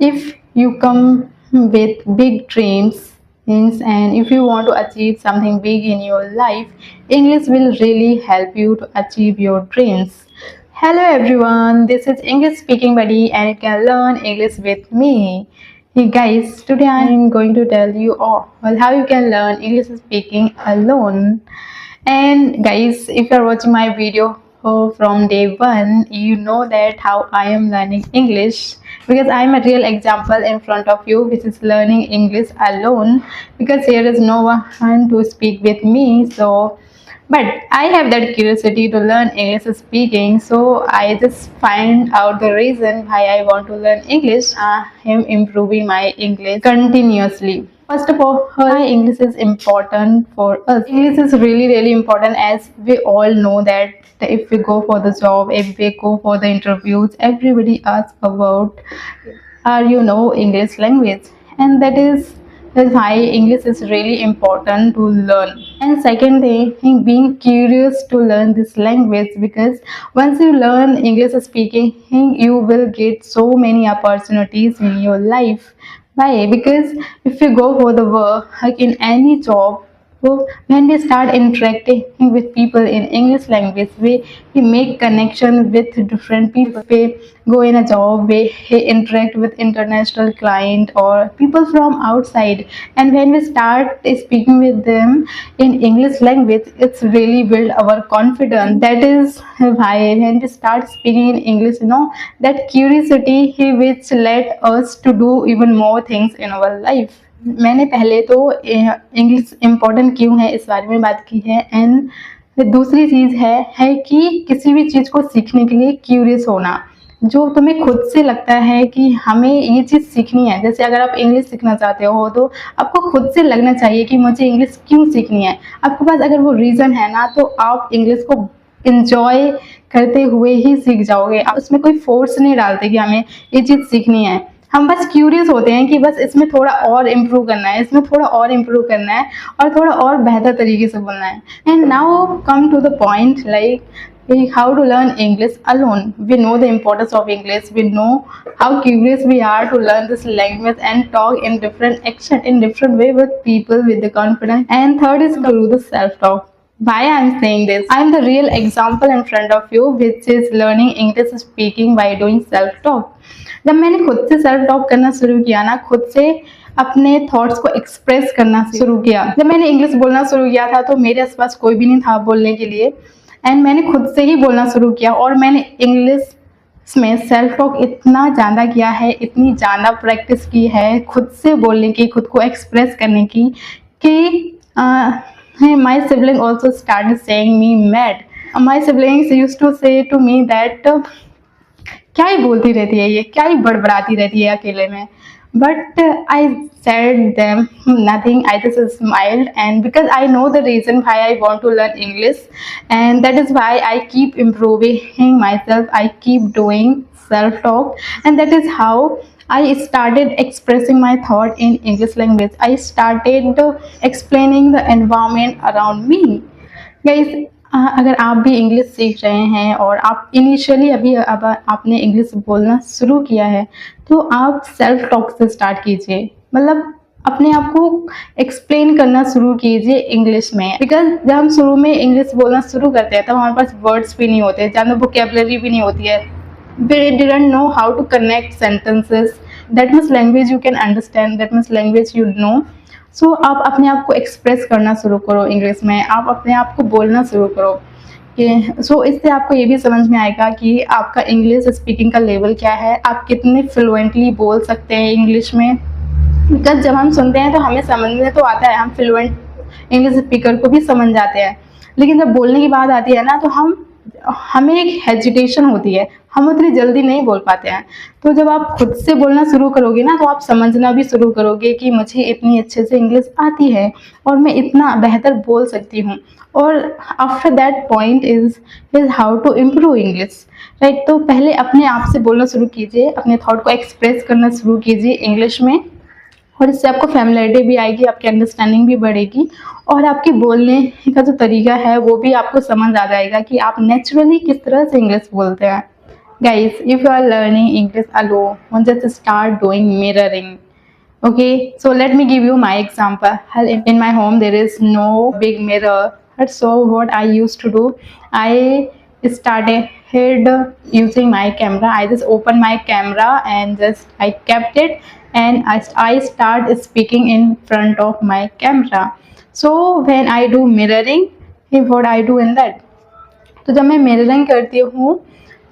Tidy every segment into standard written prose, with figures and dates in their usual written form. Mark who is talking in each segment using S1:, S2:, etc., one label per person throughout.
S1: If you come with big dreams and if you want to achieve something big in your life, English will really help you to achieve your dreams. Hello everyone, this is English speaking buddy and you can learn English with me. Hey guys, today I am going to tell you all how you can learn English speaking alone. And guys, if you're watching my video from day one, you know that how I am learning English, because I am a real example in front of you which is learning English alone, because here is no one to speak with me. So but I have that curiosity to learn English speaking, so I just find out the reason why I want to learn English. I am improving my English continuously. First of all, why English is important for us. English is really important, as we all know that if we go for the job, if we go for the interviews, everybody asks about are you know English language, and that's why English is really important to learn. And second thing, being curious to learn this language, because once you learn English speaking, you will get so many opportunities in your life. Why? Because if you go for the work, like in any job, so when we start interacting with people in English language, we make connection with different people. We go in a job, we interact with international client or people from outside, and when we start speaking with them in English language, it's really build our confidence. That is why when we start speaking in English, that curiosity which led us to do even more things in our life. मैंने पहले तो English important क्यों है इस बारे में बात की है, एंड दूसरी चीज़ है कि किसी भी चीज़ को सीखने के लिए क्यूरियस होना, जो तुम्हें खुद से लगता है कि हमें ये चीज़ सीखनी है। जैसे अगर आप इंग्लिश सीखना चाहते हो तो आपको खुद से लगना चाहिए कि मुझे इंग्लिश क्यों सीखनी है। आपके पास अगर वो रीज़न है ना, तो आप इंग्लिश को इंजॉय करते हुए ही सीख जाओगे। आप उसमें कोई फोर्स नहीं डालते कि हमें ये चीज़ सीखनी है, हम बस क्यूरियस होते हैं कि बस इसमें थोड़ा और इम्प्रूव करना है, इसमें थोड़ा और इम्प्रूव करना है और थोड़ा और बेहतर तरीके से बोलना है। And now come to the point, like how to learn English alone. We know the importance of English. We know how curious we are to learn this language and talk in different action, in different way with people with the confidence. And third is to do the self-talk. Why I'm saying this? I'm the real example in front of you, which is learning English speaking by doing self-talk. जब मैंने खुद से self talk करना शुरू किया ना, खुद से अपने थॉट्स को एक्सप्रेस करना शुरू किया, जब मैंने इंग्लिश बोलना शुरू किया था तो मेरे आसपास कोई भी नहीं था बोलने के लिए, एंड मैंने खुद से ही बोलना शुरू किया और मैंने इंग्लिश में सेल्फ टॉक इतना ज़्यादा किया है, इतनी ज़्यादा प्रैक्टिस की है खुद से बोलने की, खुद को एक्सप्रेस करने की, कि my sibling also started saying me mad. My siblings used to say to me that क्या ही बोलती रहती है ये, क्या ही बड़बड़ाती रहती है अकेले में. But I said them nothing. I just smiled, and because I know the reason why I want to learn English, and that is why I keep improving myself. I keep doing self-talk, and that is how I started expressing my thought in English language. I started explaining the environment around me. Guys, अगर आप भी English सीख रहे हैं और आप initially अभी अब आपने इंग्लिश बोलना शुरू किया है, तो आप सेल्फ टॉक से स्टार्ट कीजिए. मतलब अपने आप को एक्सप्लेन करना शुरू कीजिए इंग्लिश में, बिकॉज जब हम शुरू में इंग्लिश बोलना शुरू करते हैं तब हमारे पास वर्ड्स भी नहीं होते, ज़्यादा वोकेबलरी भी नहीं होती है. We didn't know how to connect sentences. That much language you can understand, that much language you know. सो आप अपने आप को एक्सप्रेस करना शुरू करो इंग्लिश में, आप अपने आप को बोलना शुरू करो कि सो इससे आपको ये भी समझ में आएगा कि आपका इंग्लिश स्पीकिंग का लेवल क्या है, आप कितने फ्लुएंटली बोल सकते हैं इंग्लिश में. बिकॉज जब हम सुनते हैं तो हमें समझ में तो आता है, हम फ्लुएंट इंग्लिश स्पीकर को भी समझ जाते हैं, लेकिन जब बोलने की बात आती है ना, तो हमें एक हेजिटेशन होती है, हम उतनी जल्दी नहीं बोल पाते हैं. तो जब आप खुद से बोलना शुरू करोगे ना, तो आप समझना भी शुरू करोगे कि मुझे इतनी अच्छे से इंग्लिश आती है और मैं इतना बेहतर बोल सकती हूँ. और after that point is how to improve English, right. तो पहले अपने आप से बोलना शुरू कीजिए, अपने थॉट को एक्सप्रेस करना शुरू कीजिए इंग्लिश में, और इससे आपको फैमिलियरिटी भी आएगी, आपकी अंडरस्टैंडिंग भी बढ़ेगी, और आपके बोलने का जो तरीका है वो भी आपको समझ आ जाएगा कि आप नेचुरली किस तरह से इंग्लिश बोलते हैं. Guys, if you are learning English alone, just start doing mirroring. Okay, so let me give you my example. In my home, there is no big mirror. So what I used to do, I started using my camera. I just opened my camera and just I kept it, and I start speaking in front of my camera. So when I do mirroring, what I do in that, तो जब मैं mirroring करती हूँ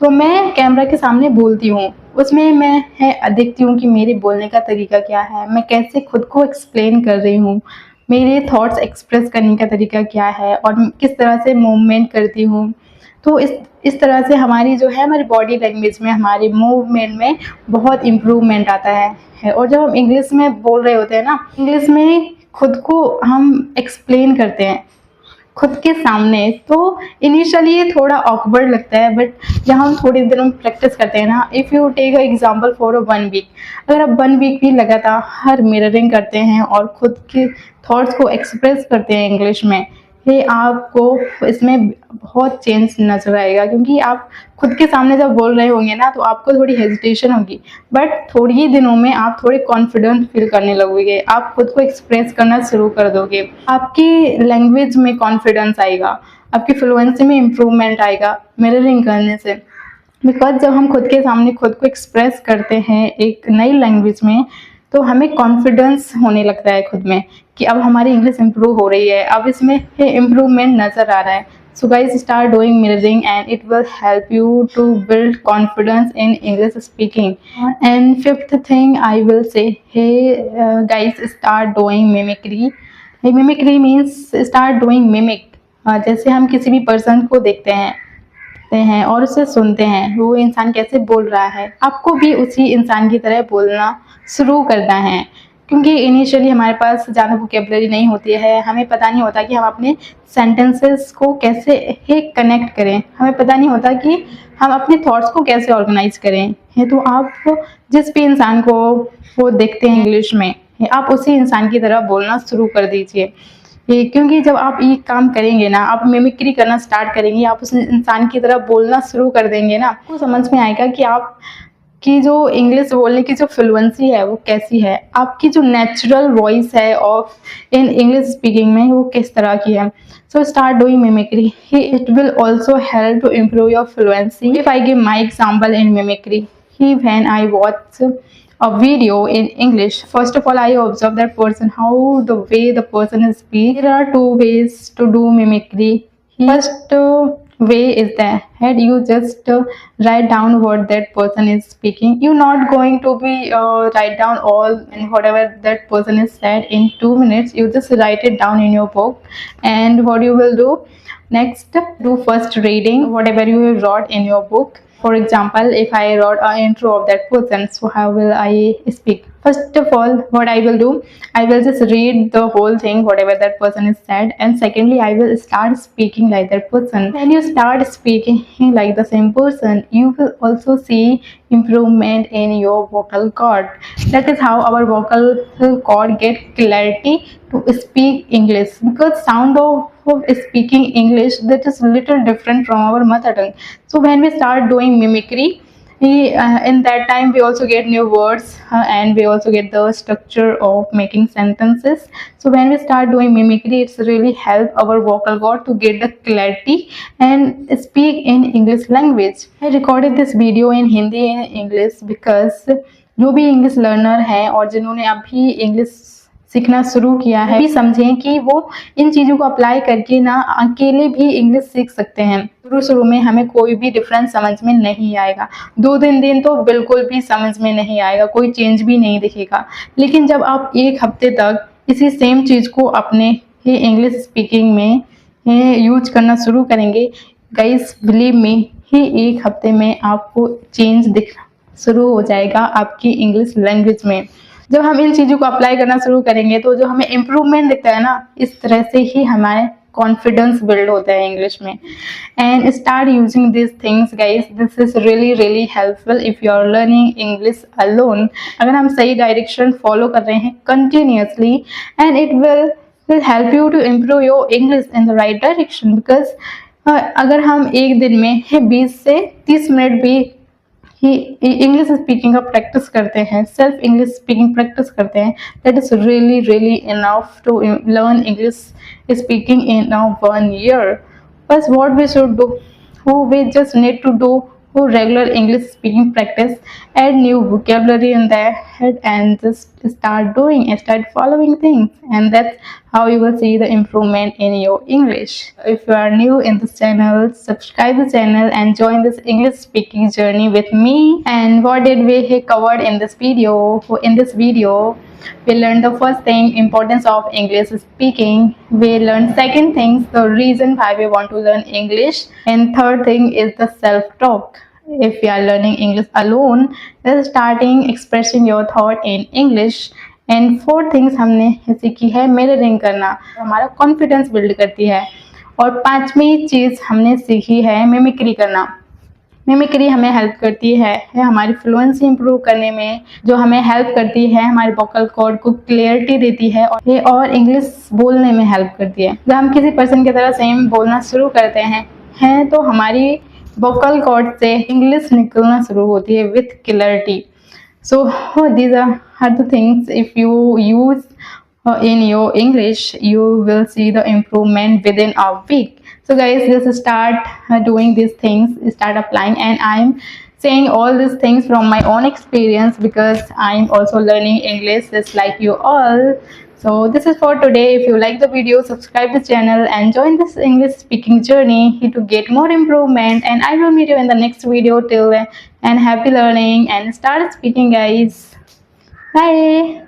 S1: तो मैं camera के सामने बोलती हूँ, उसमें मैं देखती हूँ कि मेरे बोलने का तरीका क्या है, मैं कैसे खुद को एक्सप्लेन कर रही हूँ, मेरे थॉट्स एक्सप्रेस करने का तरीका क्या है और किस तरह से मूवमेंट करती हूँ। तो इस तरह से हमारी जो है हमारी बॉडी लैंग्वेज में, हमारे मूवमेंट में बहुत इम्प्रूवमेंट आता है। और जब हम इंग्लिश में बोल रहे होते हैं ना, इंग्लिश में खुद को हम एक्सप्लेन करते हैं खुद के सामने, तो इनिशियली ये थोड़ा ऑकवर्ड लगता है, बट जब हम थोड़ी देर में प्रैक्टिस करते हैं ना, if you take a example for a 1 week, अगर आप 1 वीक भी लगातार मिररिंग करते हैं और खुद के थॉट्स को एक्सप्रेस करते हैं इंग्लिश में, ये आपको इसमें बहुत चेंज नजर आएगा, क्योंकि आप खुद के सामने जब बोल रहे होंगे ना तो आपको थोड़ी हेजिटेशन होगी, बट थोड़ी ही दिनों में आप थोड़े कॉन्फिडेंट फील करने लगोगे, आप खुद को एक्सप्रेस करना शुरू कर दोगे, आपकी लैंग्वेज में कॉन्फिडेंस आएगा, आपकी फ्लुएंसी में इम्प्रूवमेंट आएगा मिररिंग करने से। बिकॉज जब हम खुद के सामने खुद को एक्सप्रेस करते हैं एक नई लैंग्वेज में, तो हमें कॉन्फिडेंस होने लगता है खुद में कि अब हमारी इंग्लिश इम्प्रूव हो रही है, अब इसमें इम्प्रूवमेंट नज़र आ रहा है। So guys, start doing mirroring and it will help you to build confidence in English speaking. And fifth thing I will say, hey guys, start doing mimicry. Hey, mimicry means start doing mimic. जैसे हम किसी भी person को देखते हैं और उसे सुनते हैं, वो इंसान कैसे बोल रहा है, आपको भी उसी इंसान की तरह बोलना शुरू करना है। क्योंकि इनिशियली हमारे पास ज़्यादा वोकेबलरी नहीं होती है, हमें पता नहीं होता कि हम अपने सेंटेंसेस को कैसे कनेक्ट करें, हमें पता नहीं होता कि हम अपने थॉट्स को कैसे ऑर्गेनाइज करें। तो आप जिस भी इंसान को वो देखते हैं इंग्लिश में, आप उसी इंसान की तरह बोलना शुरू कर दीजिए। क्योंकि जब आप ये काम करेंगे ना, आप मिमिक्री करना स्टार्ट करेंगे, आप उस इंसान की तरह बोलना शुरू कर देंगे ना, आपको समझ में आएगा कि आप की जो इंग्लिश बोलने की जो फ्लुएंसी है वो कैसी है, आपकी जो नेचुरल वॉइस है ऑफ इन इंग्लिश स्पीकिंग में वो किस तरह की है। So start doing mimicry, it will also help to improve your fluency. If I give my example in mimicry, when I watch a video in English, first of all I observe that person, how the way the person is speak. There are two ways to do mimicry. First way is that you just write down what that person is speaking. You're not going to be write down all and whatever that person is said in 2 minutes. You just write it down in your book, and what you will do next, do first reading whatever you wrote in your book. For example, if I wrote an intro of that person, so how will I speak? First of all, what I will do, I will just read the whole thing, whatever that person is said, and secondly, I will start speaking like that person. When you start speaking like the same person, you will also see improvement in your vocal cord. That is how our vocal cord get clarity to speak English, because sound of speaking English, that is little different from our mother tongue. So when we start doing mimicry, in that time we also get new words and we also get the structure of making sentences. So when we start doing mimicry, it's really help our vocal cord to get the clarity and speak in English language. I recorded this video in Hindi and English because जो भी English learner हैं और जिन्होंने अभी English सीखना शुरू किया है, भी समझें कि वो इन चीज़ों को अप्लाई करके ना अकेले भी इंग्लिश सीख सकते हैं। शुरू में हमें कोई भी डिफरेंस समझ में नहीं आएगा, 2-3 दिन तो बिल्कुल भी समझ में नहीं आएगा, कोई चेंज भी नहीं दिखेगा। लेकिन जब आप 1 हफ्ते तक इसी सेम चीज़ को अपने ही इंग्लिश स्पीकिंग में यूज करना शुरू करेंगे, गाइस बिलीव मी, ही 1 हफ्ते में आपको चेंज दिखना शुरू हो जाएगा आपकी इंग्लिश लैंग्वेज में। जब हम इन चीज़ों को अप्लाई करना शुरू करेंगे तो जो हमें इम्प्रूवमेंट दिखता है ना, इस तरह से ही हमारे कॉन्फिडेंस बिल्ड होता है इंग्लिश में। And start using this things guys, this is really helpful if you are learning English alone. अगर हम सही डायरेक्शन फॉलो कर रहे हैं continuously, and it will help you to improve your English in the right direction. Because अगर हम एक दिन में 20 से 30 मिनट भी ही इंग्लिश स्पीकिंग का प्रैक्टिस करते हैं, सेल्फ इंग्लिश स्पीकिंग प्रैक्टिस करते हैं, that is really really enough to learn English speaking in 1 year. बस what we should do, who we just need to do who regular English speaking practice, add new vocabulary in their head and just start doing and start following things, and that's how you will see the improvement in your English. If you are new in this channel, subscribe the channel and join this English speaking journey with me. And what did we covered in this video? In this video we learned the first thing, importance of English speaking. We learned second things, the reason why we want to learn English, and third thing is the self talk. If you are learning English alone, then starting expressing your thought in English. And fourth things हमने सीखी है mirroring करना, हमारा confidence build करती है। और पांचवी चीज़ हमने सीखी है मिमिक्री करना। मिमिक्री हमें हेल्प करती है हमारी फ्लुएंसी इंप्रूव करने में, जो हमें हेल्प करती है हमारे वोकल कॉर्ड को क्लियरिटी देती है और इंग्लिश बोलने में हेल्प करती है। जब हम किसी पर्सन की तरह सेम बोलना शुरू करते हैं तो हमारी वोकल कॉर्ड से इंग्लिश निकलना शुरू होती है with clarity. So these are the things, if you use in your English, you will see the improvement within a week. So guys, just start doing these things, start applying, and I'm saying all these things from my own experience because I'm also learning English just like you all. So this is for today. If you like the video, subscribe the channel and join this English speaking journey to get more improvement, and I will meet you in the next video. Till then, and happy learning and start speaking, guys. Bye.